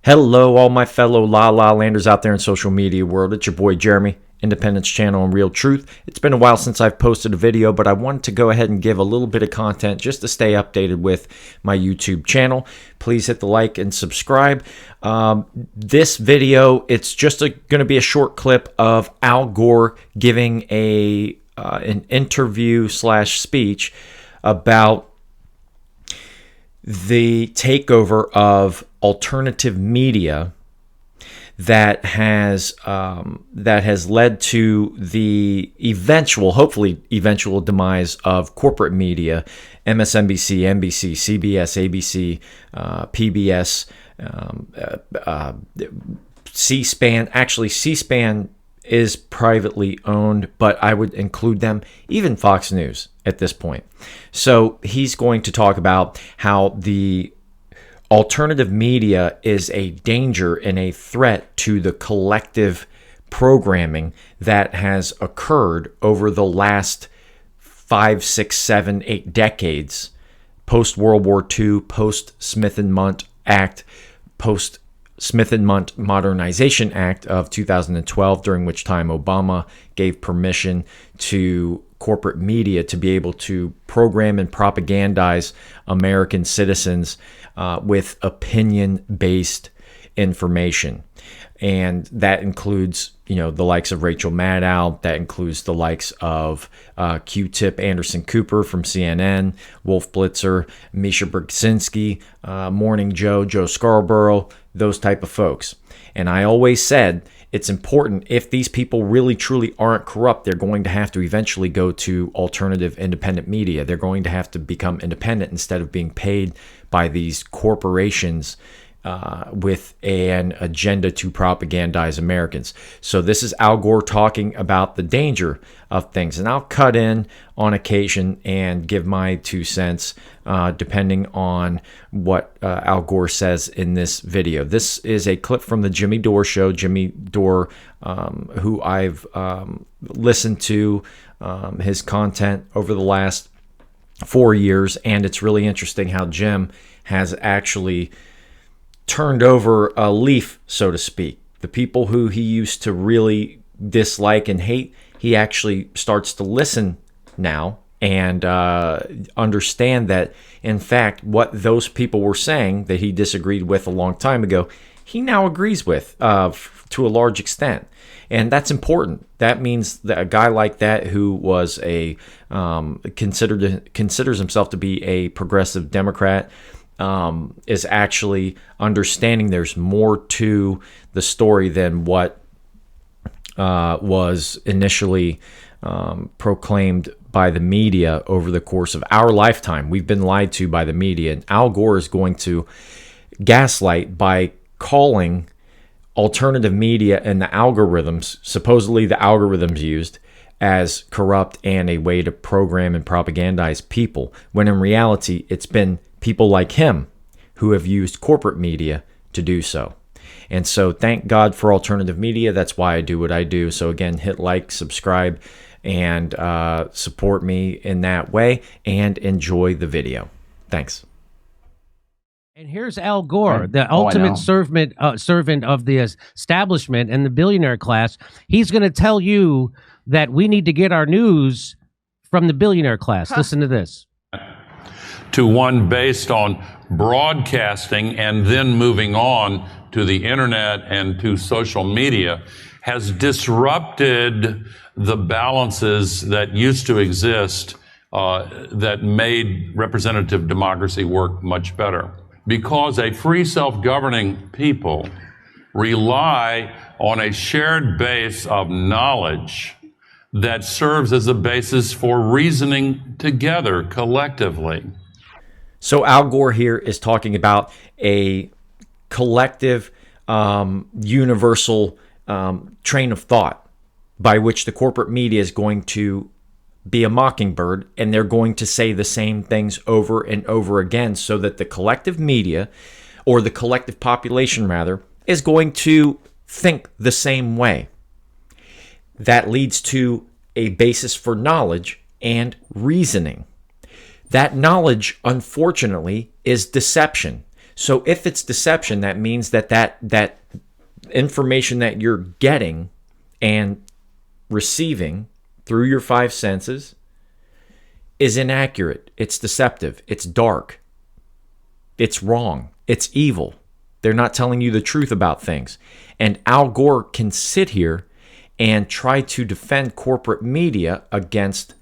Hello, all my fellow La Landers out there in social media world. It's your boy Jeremy, Independence Channel and Real Truth. It's been a while since I've posted a video, but I wanted to go ahead and give a little bit of content just to stay updated with my YouTube channel. Please hit the like and subscribe. This video, it's just going to be a short clip of Al Gore giving an interview slash speech about the takeover of alternative media that has led to the hopefully eventual demise of corporate media, MSNBC, NBC, CBS, ABC, PBS, C-SPAN. Actually, C-SPAN is privately owned, but I would include them, even Fox News at this point. So he's going to talk about how the alternative media is a danger and a threat to the collective programming that has occurred over the last 5, 6, 7, 8 decades, post-World War II, post-Smith and Mundt Act, post-Smith and Mundt Modernization Act of 2012, during which time Obama gave permission to corporate media to be able to program and propagandize American citizens with opinion-based information. And that includes, the likes of Rachel Maddow. That includes the likes of Q-Tip Anderson Cooper from CNN, Wolf Blitzer, Misha Brzezinski, Morning Joe Scarborough, those type of folks. And I always said it's important, if these people really truly aren't corrupt, they're going to have to eventually go to alternative independent media. They're going to have to become independent instead of being paid by these corporations with an agenda to propagandize Americans. So this is Al Gore talking about the danger of things. And I'll cut in on occasion and give my 2 cents depending on what Al Gore says in this video. This is a clip from the Jimmy Dore show. Jimmy Dore, who I've listened to his content over the last 4 years. And it's really interesting how Jim has actually turned over a leaf, so to speak. The people who he used to really dislike and hate, he actually starts to listen now and understand that, in fact, what those people were saying that he disagreed with a long time ago, he now agrees with to a large extent. And that's important. That means that a guy like that, who was considers himself to be a progressive Democrat, is actually understanding there's more to the story than what was initially proclaimed by the media over the course of our lifetime. We've been lied to by the media, and Al Gore is going to gaslight by calling alternative media and the algorithms, supposedly the algorithms used, as corrupt and a way to program and propagandize people, when in reality it's been people like him who have used corporate media to do so. And so thank God for alternative media. That's why I do what I do. So again, hit like, subscribe, and support me in that way, and enjoy the video. Thanks. And here's Al Gore, the ultimate servant of the establishment and the billionaire class. He's going to tell you that we need to get our news from the billionaire class. Listen to this. To one based on broadcasting and then moving on to the internet and to social media has disrupted the balances that used to exist that made representative democracy work much better. Because a free self-governing people rely on a shared base of knowledge that serves as a basis for reasoning together collectively. So Al Gore here is talking about a collective, universal train of thought by which the corporate media is going to be a mockingbird, and they're going to say the same things over and over again, so that the collective media, or the collective population rather, is going to think the same way. That leads to a basis for knowledge and reasoning. That knowledge, unfortunately, is deception. So if it's deception, that means that information that you're getting and receiving through your five senses is inaccurate. It's deceptive. It's dark. It's wrong. It's evil. They're not telling you the truth about things. And Al Gore can sit here and try to defend corporate media against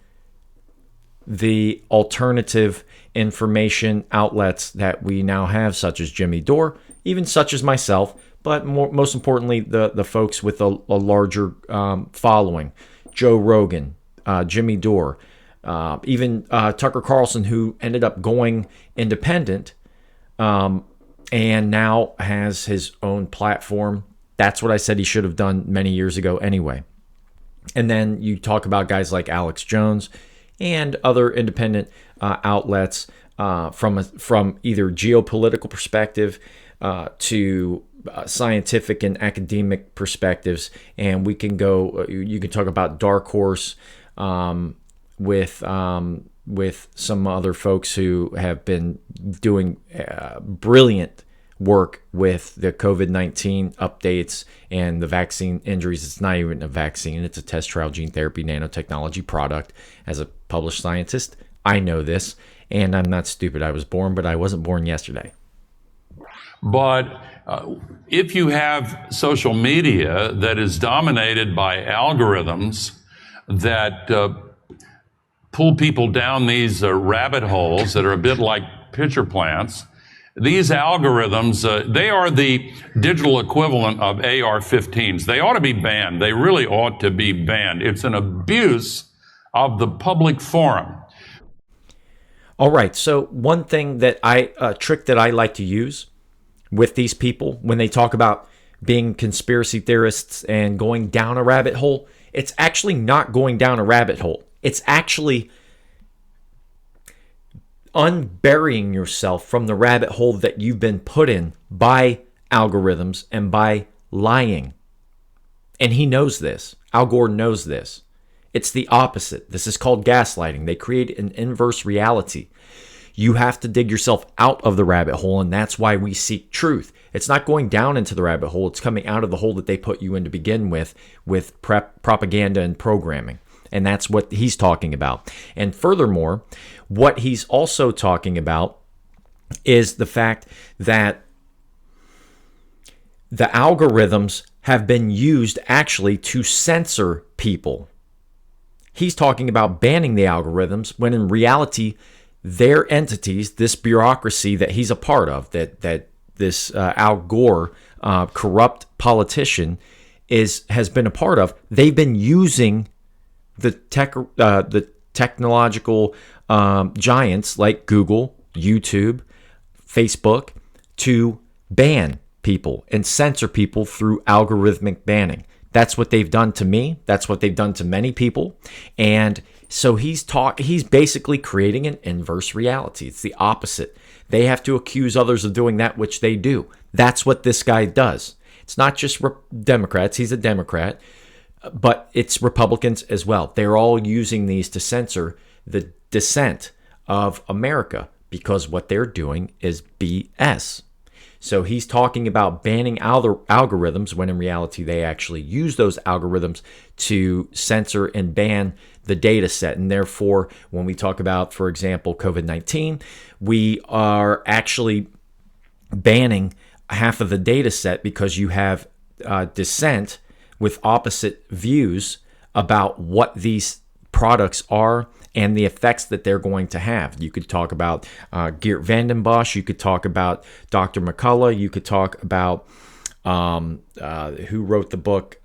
the alternative information outlets that we now have, such as Jimmy Dore, even such as myself, but most importantly, the folks with a larger following, Joe Rogan, Jimmy Dore, even Tucker Carlson, who ended up going independent and now has his own platform. That's what I said he should have done many years ago anyway. And then you talk about guys like Alex Jones and other independent outlets from either geopolitical perspective to scientific and academic perspectives. And we can go, you can talk about Dark Horse with some other folks who have been doing brilliant work with the COVID-19 updates and the vaccine injuries. It's not even a vaccine. It's a test trial gene therapy nanotechnology product. As a published scientist, I know this, and I'm not stupid. I was born, but I wasn't born yesterday. But if you have social media that is dominated by algorithms that pull people down these rabbit holes that are a bit like pitcher plants, these algorithms, they are the digital equivalent of AR-15s. They ought to be banned. They really ought to be banned. It's an abuse of the public forum. All right. So one thing that trick that I like to use with these people when they talk about being conspiracy theorists and going down a rabbit hole, it's actually not going down a rabbit hole. It's actually unburying yourself from the rabbit hole that you've been put in by algorithms and by lying. And he knows this. Al Gore knows this. It's the opposite. This is called gaslighting. They create an inverse reality. You have to dig yourself out of the rabbit hole, and that's why we seek truth. It's not going down into the rabbit hole. It's coming out of the hole that they put you in to begin with propaganda and programming. And that's what he's talking about. And furthermore, what he's also talking about is the fact that the algorithms have been used actually to censor people. He's talking about banning the algorithms when in reality, their entities, this bureaucracy that he's a part of, that this Al Gore, corrupt politician, has been a part of, they've been using the technological giants like Google, YouTube, Facebook to ban people and censor people through algorithmic banning. That's what they've done to me. That's what they've done to many people. And so he's basically creating an inverse reality. It's the opposite. They have to accuse others of doing that which they do. That's what this guy does. It's not just Democrats. He's a Democrat. But it's Republicans as well. They're all using these to censor the dissent of America because what they're doing is BS. So he's talking about banning algorithms when in reality they actually use those algorithms to censor and ban the data set. And therefore, when we talk about, for example, COVID-19, we are actually banning half of the data set because you have dissent with opposite views about what these products are and the effects that they're going to have. You could talk about Geert Vanden Bosch. You could talk about Dr. McCullough. You could talk about who wrote the book.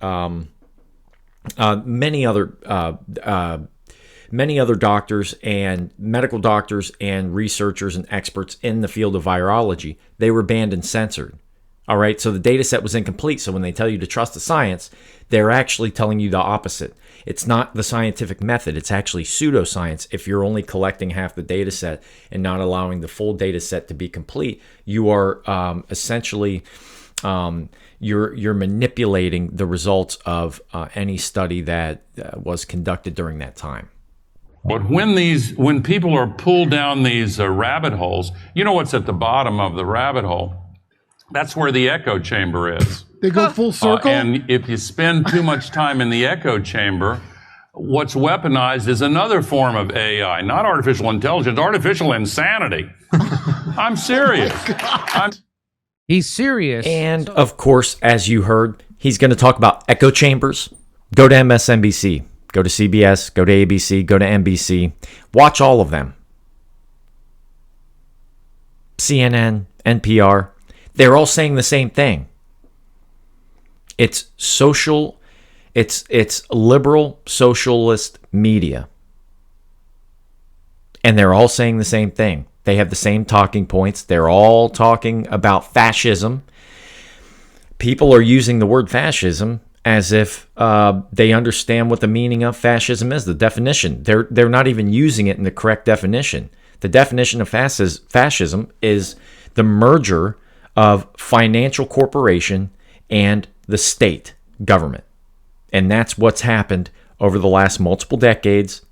Many other doctors and medical doctors and researchers and experts in the field of virology. They were banned and censored. All right, so the data set was incomplete. So when they tell you to trust the science, they're actually telling you the opposite. It's not the scientific method. It's actually pseudoscience. If you're only collecting half the data set and not allowing the full data set to be complete, you are essentially you're manipulating the results of any study that was conducted during that time. But when people are pulled down these rabbit holes, you know what's at the bottom of the rabbit hole? That's where the echo chamber is. They go full circle? And if you spend too much time in the echo chamber, what's weaponized is another form of AI, not artificial intelligence, artificial insanity. I'm serious. He's serious. And of course, as you heard, he's going to talk about echo chambers. Go to MSNBC, go to CBS, go to ABC, go to NBC. Watch all of them. CNN, NPR. They're all saying the same thing. It's social, it's liberal socialist media. And they're all saying the same thing. They have the same talking points. They're all talking about fascism. People are using the word fascism as if they understand what the meaning of fascism is, the definition. They're not even using it in the correct definition. The definition of fascism is the merger of financial corporation and the state government. And that's what's happened over the last multiple decades.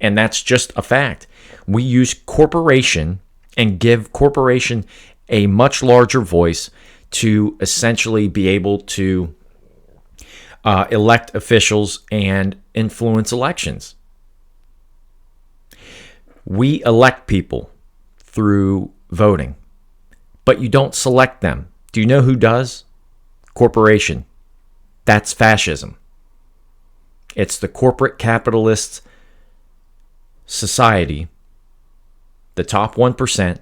And that's just a fact. We use corporation and give corporation a much larger voice to essentially be able to elect officials and influence elections. We elect people through voting, but you don't select them. Do you know who does? Corporation. That's fascism. It's the corporate capitalist society, the top 1%,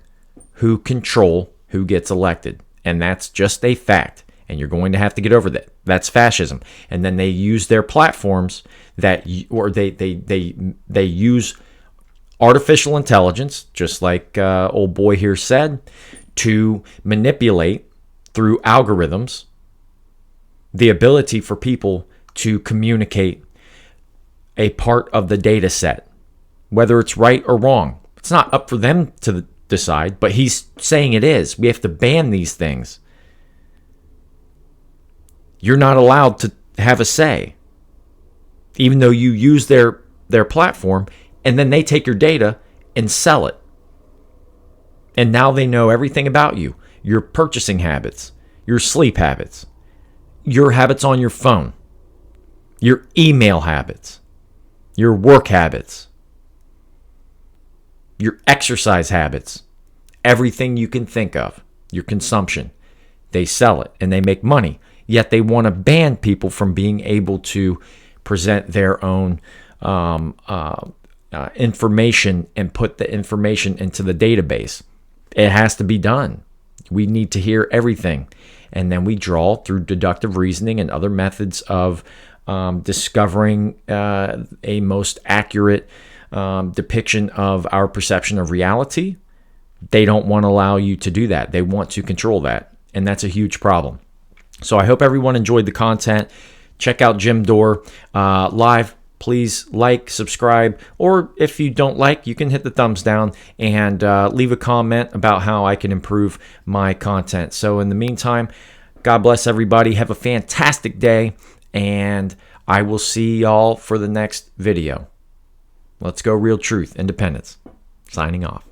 who control who gets elected. And that's just a fact. And you're going to have to get over that. That's fascism. And then they use their platforms they use artificial intelligence, just like old boy here said, to manipulate through algorithms the ability for people to communicate a part of the data set, whether it's right or wrong. It's not up for them to decide, but he's saying it is. We have to ban these things. You're not allowed to have a say, even though you use their platform, and then they take your data and sell it. And now they know everything about you, your purchasing habits, your sleep habits, your habits on your phone, your email habits, your work habits, your exercise habits, everything you can think of, your consumption. They sell it and they make money. Yet they want to ban people from being able to present their own information and put the information into the database. It has to be done. We need to hear everything. And then we draw through deductive reasoning and other methods of discovering a most accurate depiction of our perception of reality. They don't want to allow you to do that. They want to control that. And that's a huge problem. So I hope everyone enjoyed the content. Check out Jim Dore live. Please like, subscribe, or if you don't like, you can hit the thumbs down and leave a comment about how I can improve my content. So in the meantime, God bless everybody. Have a fantastic day, and I will see y'all for the next video. Let's go Real Truth Independence. Signing off.